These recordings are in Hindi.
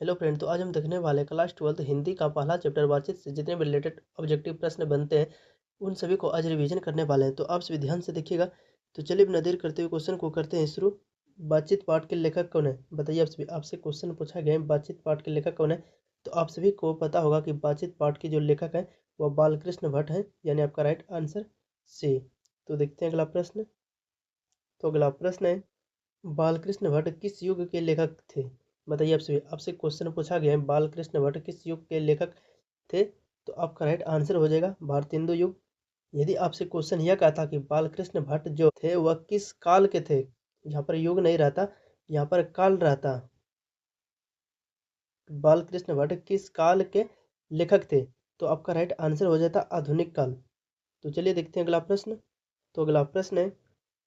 हेलो फ्रेंड, तो आज हम देखने वाले हैं क्लास 12 हिंदी का पहला चैप्टर बातचीत से जितने भी रिलेटेड ऑब्जेक्टिव प्रश्न बनते हैं उन सभी को आज रिवीजन करने वाले हैं। तो आप सभी ध्यान से देखिएगा। तो चलिए बिना देर करते हुए क्वेश्चन को करते हैं शुरू। बातचीत पाठ के लेखक कौन है? बताइए आप सभी। आपसे क्वेश्चन पूछा गया है बातचीत पाठ के लेखक कौन है। तो आप सभी को पता होगा कि बातचीत पाठ के जो लेखक है वह बालकृष्ण भट्ट है, यानी आपका राइट आंसर सी। तो देखते हैं अगला प्रश्न। तो अगला प्रश्न है, बालकृष्ण भट्ट किस युग के लेखक थे? बताइए आपसे क्वेश्चन पूछा गया है बालकृष्ण भट्ट किस युग के लेखक थे। तो आपका राइट आंसर हो जाएगा भारतेंदु युग। यदि आपसे क्वेश्चन यह कहा था कि बालकृष्ण भट्ट जो थे वह किस काल के थे, यहाँ पर युग नहीं रहता, यहाँ पर काल रहता। बालकृष्ण भट्ट किस काल के लेखक थे, तो आपका राइट आंसर हो जाता आधुनिक काल। तो चलिए देखते हैं अगला प्रश्न। तो अगला प्रश्न है,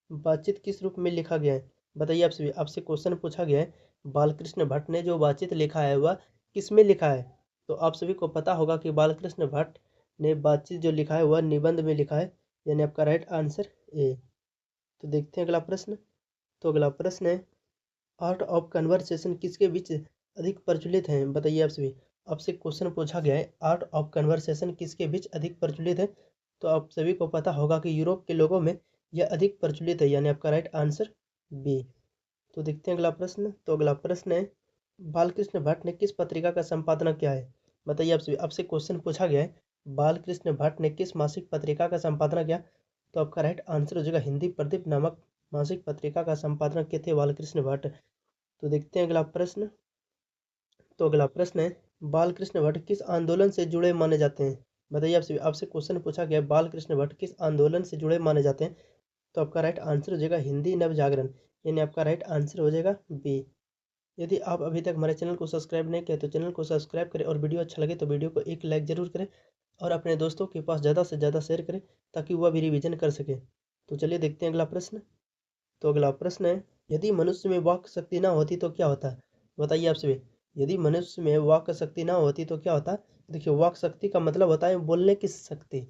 बातचीत किस रूप में लिखा गया है? बताइए आपसे क्वेश्चन पूछा गया है बालकृष्ण भट्ट ने जो बातचीत लिखा है वह किस में लिखा है। तो आप सभी को पता होगा कि बालकृष्ण भट्ट ने बातचीत जो लिखा है वह निबंध में लिखा है, यानी आपका राइट आंसर ए। तो देखते हैं अगला प्रश्न। तो अगला प्रश्न है, आर्ट ऑफ कन्वर्सेशन किसके बीच अधिक प्रचलित है? बताइए आपसे क्वेश्चन पूछा गया है आर्ट ऑफ कन्वर्सेशन किसके बीच अधिक प्रचलित है। तो आप सभी को पता होगा कि यूरोप के लोगों में यह अधिक प्रचलित है, यानी आपका राइट आंसर बी। तो देखते हैं अगला प्रश्न। तो अगला प्रश्न है, बालकृष्ण भट्ट ने किस पत्रिका का संपादना किया है? बताइए आपसे क्वेश्चन पूछा गया है बालकृष्ण भट्ट ने किस मासिक पत्रिका का संपादना किया। तो आपका राइट आंसर हो जाएगा हिंदी प्रदीप नामक मासिक पत्रिका का संपादना किए थे बालकृष्ण भट्ट। तो देखते हैं अगला प्रश्न। तो अगला प्रश्न है, बालकृष्ण भट्ट किस आंदोलन से जुड़े माने जाते हैं? बताइए आपसे क्वेश्चन पूछा गया है बालकृष्ण भट्ट किस आंदोलन से जुड़े माने जाते हैं। तो आपका राइट आंसर हो जाएगा हिंदी नव जागरण, यानी आपका राइट आंसर हो जाएगा बी। यदि आप अभी तक हमारे चैनल को सब्सक्राइब नहीं किया तो चैनल को सब्सक्राइब करें और वीडियो अच्छा लगे तो वीडियो को एक लाइक जरूर करें और अपने दोस्तों के पास ज़्यादा से ज़्यादा शेयर करें ताकि वह भी रिवीजन कर सके। तो चलिए देखते हैं अगला प्रश्न। तो अगला प्रश्न है, यदि मनुष्य में वाक शक्ति ना होती तो क्या होता? बताइए आपसे। यदि मनुष्य में वाक शक्ति ना होती तो क्या होता? देखिए, वाक शक्ति का मतलब होता है बोलने की शक्ति।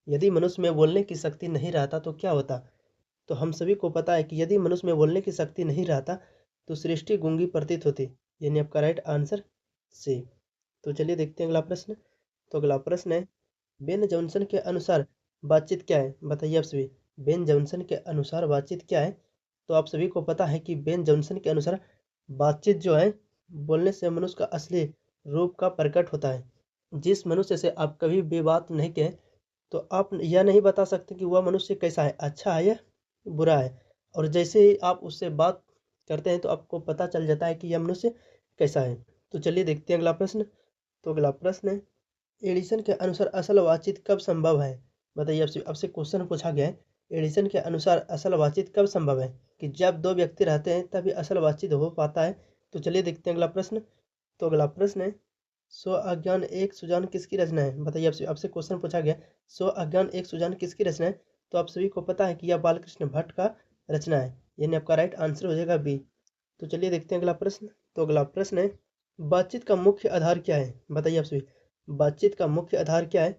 यदि मनुष्य में बोलने की शक्ति नहीं रहता तो क्या होता? तो हम सभी को पता है कि यदि मनुष्य में बोलने की शक्ति नहीं रहता तो सृष्टि गूंगी प्रतीत होती, यानी आपका राइट आंसर सी। तो चलिए देखते हैं अगला प्रश्न। तो अगला प्रश्न है, बेन जॉनसन के अनुसार बातचीत क्या है? बताइए आप सभी। बेन जॉनसन के अनुसार बातचीत क्या है? तो आप सभी को पता है कि बेन जॉनसन के अनुसार बातचीत जो है बोलने से मनुष्य का असली रूप का प्रकट होता है। जिस मनुष्य से आप कभी भी बात नहीं कहे तो आप यह नहीं बता सकते कि वह मनुष्य कैसा है, अच्छा है या बुरा है। और जैसे ही आप उससे बात करते हैं तो आपको पता चल जाता है कि यह मनुष्य कैसा है। तो चलिए देखते हैं अगला प्रश्न। तो अगला प्रश्न है, एडिसन के अनुसार असल बातचीत कब संभव है? बताइए आपसे क्वेश्चन पूछा गया है एडिसन के अनुसार असल बातचीत कब संभव है, कि जब दो व्यक्ति रहते हैं तभी असल बातचीत हो पाता है। तो चलिए देखते हैं अगला प्रश्न। तो अगला प्रश्न है, स्व अज्ञान एक सुजान किसकी रचना है? बताइए आपसे क्वेश्चन पूछा गया स्व अज्ञान एक सुजान किसकी रचना है। तो आप सभी को पता है कि यह बालकृष्ण भट्ट का रचना है, यानी आपका राइट आंसर हो जाएगा बी। तो चलिए देखते हैं अगला प्रश्न। तो अगला प्रश्न है, बातचीत का मुख्य आधार क्या है? बताइए आप सभी। बातचीत का मुख्य आधार क्या है?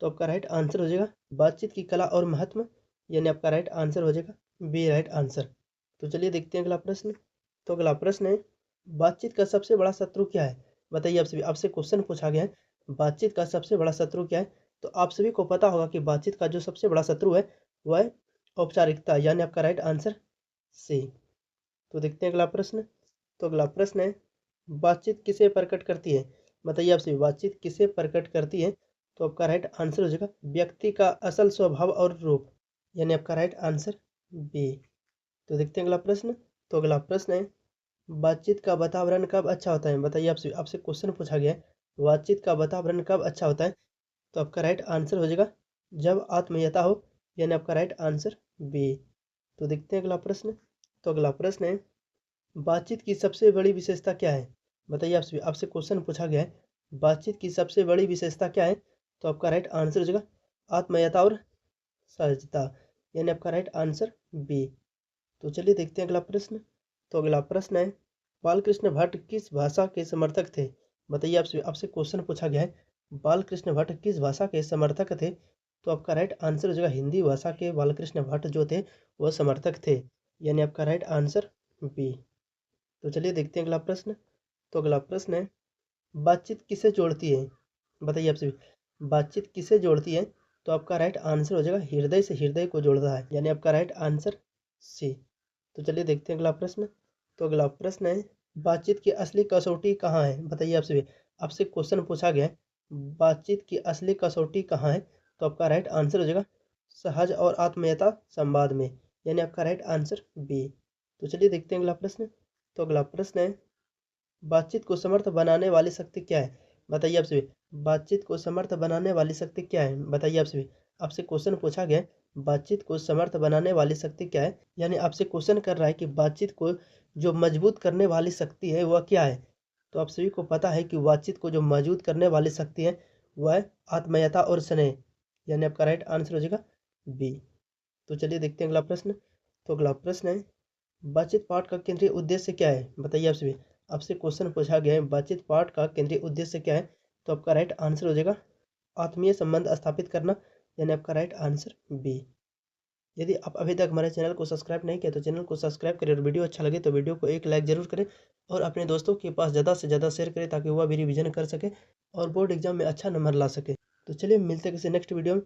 तो आपका राइट आंसर हो जाएगा बातचीत की कला और महत्व, यानी आपका राइट आंसर हो जाएगा बी राइट आंसर। तो चलिए देखते हैं अगला प्रश्न। तो अगला प्रश्न है, बातचीत का सबसे बड़ा शत्रु क्या है? बताइए आपसे क्वेश्चन पूछा गया है बातचीत का सबसे बड़ा शत्रु क्या है। तो आप सभी को पता होगा कि बातचीत का जो सबसे बड़ा शत्रु है वह है औपचारिकता, यानी आपका राइट आंसर सी। तो देखते हैं अगला प्रश्न। तो अगला प्रश्न है, बातचीत किसे प्रकट करती है? बताइए आपसे बातचीत किसे प्रकट करती है। तो आपका राइट आंसर हो जाएगा व्यक्ति का असल स्वभाव और रूप, यानी आपका राइट आंसर बी। तो देखते हैं अगला प्रश्न। तो अगला प्रश्न है, बातचीत का वातावरण कब अच्छा होता है? बताइए आपसे क्वेश्चन पूछा गया है बातचीत का वातावरण कब अच्छा होता है। तो आपका राइट आंसर हो जाएगा जब आत्मीयता हो, यानी आपका राइट आंसर बी। तो देखते हैं अगला प्रश्न। तो अगला प्रश्न है, बातचीत की सबसे बड़ी विशेषता क्या है? बताइए आपसे क्वेश्चन पूछा गया है बातचीत की सबसे बड़ी विशेषता क्या है। तो आपका राइट आंसर हो जाएगा आत्मीयता और सहजता, यानी आपका राइट आंसर बी। तो चलिए देखते हैं अगला प्रश्न। तो अगला प्रश्न है, बालकृष्ण भट्ट किस भाषा के समर्थक थे? बताइए आपसे क्वेश्चन पूछा गया है बालकृष्ण भट्ट किस भाषा के समर्थक थे। तो आपका राइट आंसर हो जाएगा हिंदी भाषा के बालकृष्ण भट्ट जो थे वह समर्थक थे, यानी आपका राइट आंसर बी। तो चलिए देखते हैं अगला प्रश्न। तो अगला प्रश्न है, बातचीत किसे जोड़ती है? बताइए आप सभी, बातचीत किसे जोड़ती है? तो आपका राइट आंसर हो जाएगा हृदय से हृदय को जोड़ता है, यानी आपका राइट आंसर सी। तो चलिए देखते हैं अगला प्रश्न। तो अगला प्रश्न है, बातचीत की असली कसौटी कहाँ है? बताइए आप सभी, आपसे क्वेश्चन पूछा गया है बातचीत की असली कसौटी कहाँ है? तो आपका राइट आंसर हो जाएगा सहज और आत्मीयता संवाद में, यानी आपका राइट आंसर बी। तो चलिए देखते हैं अगला प्रश्न। तो अगला प्रश्न है, बातचीत को समर्थ बनाने वाली शक्ति क्या है? बताइए आप सभी, बातचीत को समर्थ बनाने वाली शक्ति क्या है? बताइए आप सभी, आपसे क्वेश्चन पूछा गया है बातचीत को समर्थ बनाने वाली शक्ति क्या है, यानी आपसे क्वेश्चन कर रहा है कि बातचीत को जो मजबूत करने वाली शक्ति है वह क्या है? तो आप सभी को पता है कि बातचीत को जो मजबूत करने वाली शक्ति है वह है आत्मीयता और स्नेह, यानी आपका राइट आंसर हो जाएगा बी। तो चलिए देखते हैं अगला प्रश्न। तो अगला प्रश्न है, बातचीत पाठ का केंद्रीय उद्देश्य क्या है? बताइए आप सभी, आपसे क्वेश्चन पूछा गया है बातचीत पाठ का केंद्रीय उद्देश्य क्या है? तो आपका राइट आंसर हो जाएगा आत्मीय संबंध स्थापित करना, यानी आपका राइट आंसर बी। यदि आप अभी तक हमारे चैनल को सब्सक्राइब नहीं किया तो चैनल को सब्सक्राइब करें, और वीडियो अच्छा लगे तो वीडियो को एक लाइक जरूर करें और अपने दोस्तों के पास ज़्यादा से ज़्यादा शेयर करें ताकि वह भी रिवीजन कर सके और बोर्ड एग्जाम में अच्छा नंबर ला सके। तो चलिए मिलते हैं किसी नेक्स्ट वीडियो में।